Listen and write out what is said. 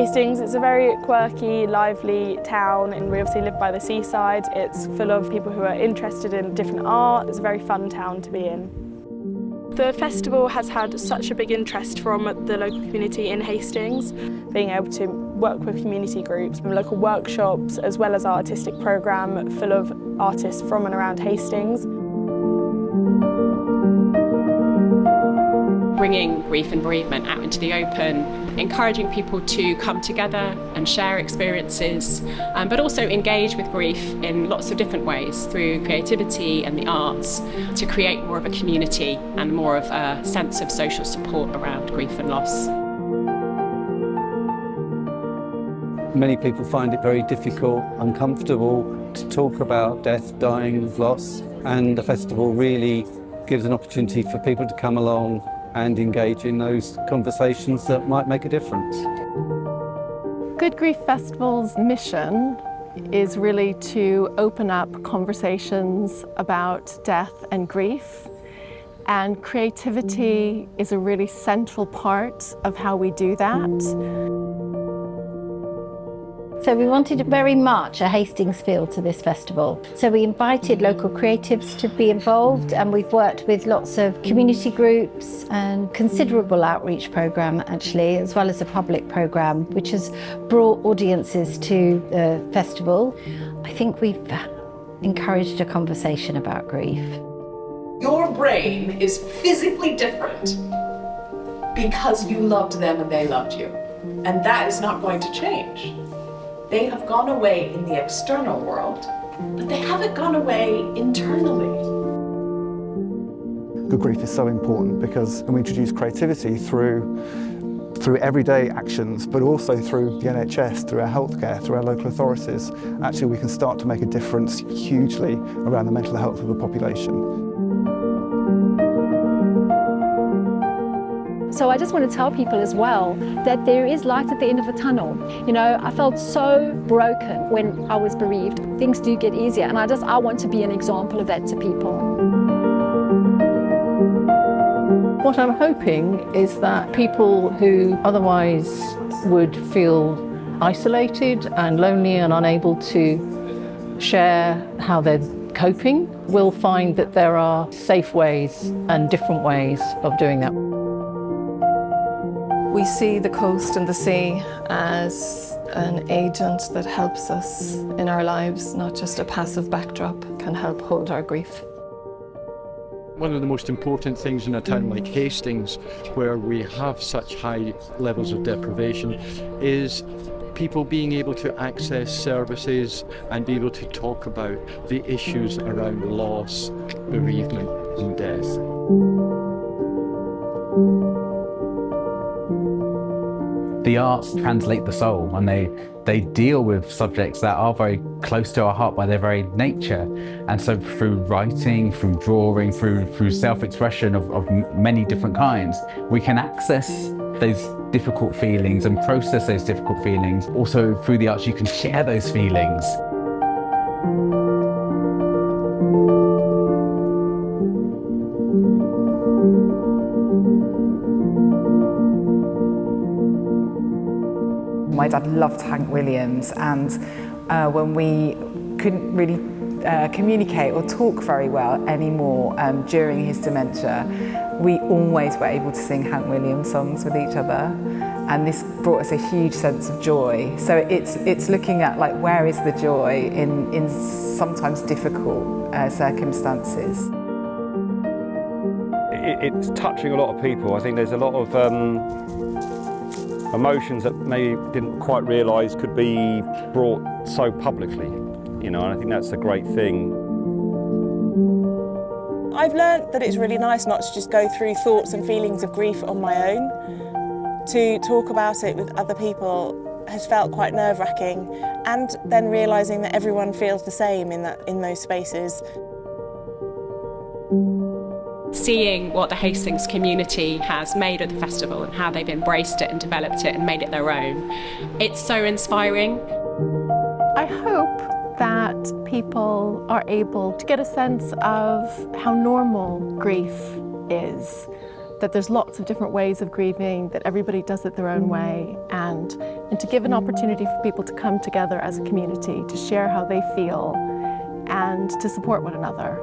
Hastings is a very quirky, lively town, and we obviously live by the seaside. It's full of people who are interested in different art. It's a very fun town to be in. The festival has had such a big interest from the local community in Hastings. Being able to work with community groups, local workshops, as well as our artistic programme full of artists from and around Hastings. Bringing grief and bereavement out into the open, encouraging people to come together and share experiences, but also engage with grief in lots of different ways through creativity and the arts to create more of a community and more of a sense of social support around grief and loss. Many people find it very difficult, uncomfortable to talk about death, dying, loss, and the festival really gives an opportunity for people to come along and engage in those conversations that might make a difference. Good Grief Festival's mission is really to open up conversations about death and grief, and creativity is a really central part of how we do that. So we wanted very much a Hastings feel to this festival. So we invited local creatives to be involved, and we've worked with lots of community groups and considerable outreach programme actually, as well as a public programme, which has brought audiences to the festival. I think we've encouraged a conversation about grief. Your brain is physically different because you loved them and they loved you. And that is not going to change. They have gone away in the external world, but they haven't gone away internally. Good grief is so important because we introduce creativity through everyday actions, but also through the NHS, through our healthcare, through our local authorities. Actually, we can start to make a difference hugely around the mental health of the population. So I just want to tell people as well that there is light at the end of the tunnel. You know, I felt so broken when I was bereaved. Things do get easier, and I want to be an example of that to people. What I'm hoping is that people who otherwise would feel isolated and lonely and unable to share how they're coping will find that there are safe ways and different ways of doing that. We see the coast and the sea as an agent that helps us in our lives, not just a passive backdrop, can help hold our grief. One of the most important things in a town like Hastings, where we have such high levels of deprivation, is people being able to access services and be able to talk about the issues around loss, bereavement and death. The arts translate the soul, and they deal with subjects that are very close to our heart by their very nature. And so through writing, through drawing, through self-expression of many different kinds, we can access those difficult feelings and process those difficult feelings. Also through the arts you can share those feelings. My dad loved Hank Williams, and when we couldn't really communicate or talk very well anymore during his dementia, we always were able to sing Hank Williams songs with each other, and this brought us a huge sense of joy. So it's looking at like where is the joy in sometimes difficult circumstances. It's touching a lot of people. I think there's a lot of emotions that maybe didn't quite realise could be brought so publicly, you know, and I think that's a great thing. I've learnt that it's really nice not to just go through thoughts and feelings of grief on my own. To talk about it with other people has felt quite nerve-wracking, and then realising that everyone feels the same in those spaces. Seeing what the Hastings community has made of the festival and how they've embraced it and developed it and made it their own, it's so inspiring. I hope that people are able to get a sense of how normal grief is, that there's lots of different ways of grieving, that everybody does it their own way, and to give an opportunity for people to come together as a community, to share how they feel and to support one another.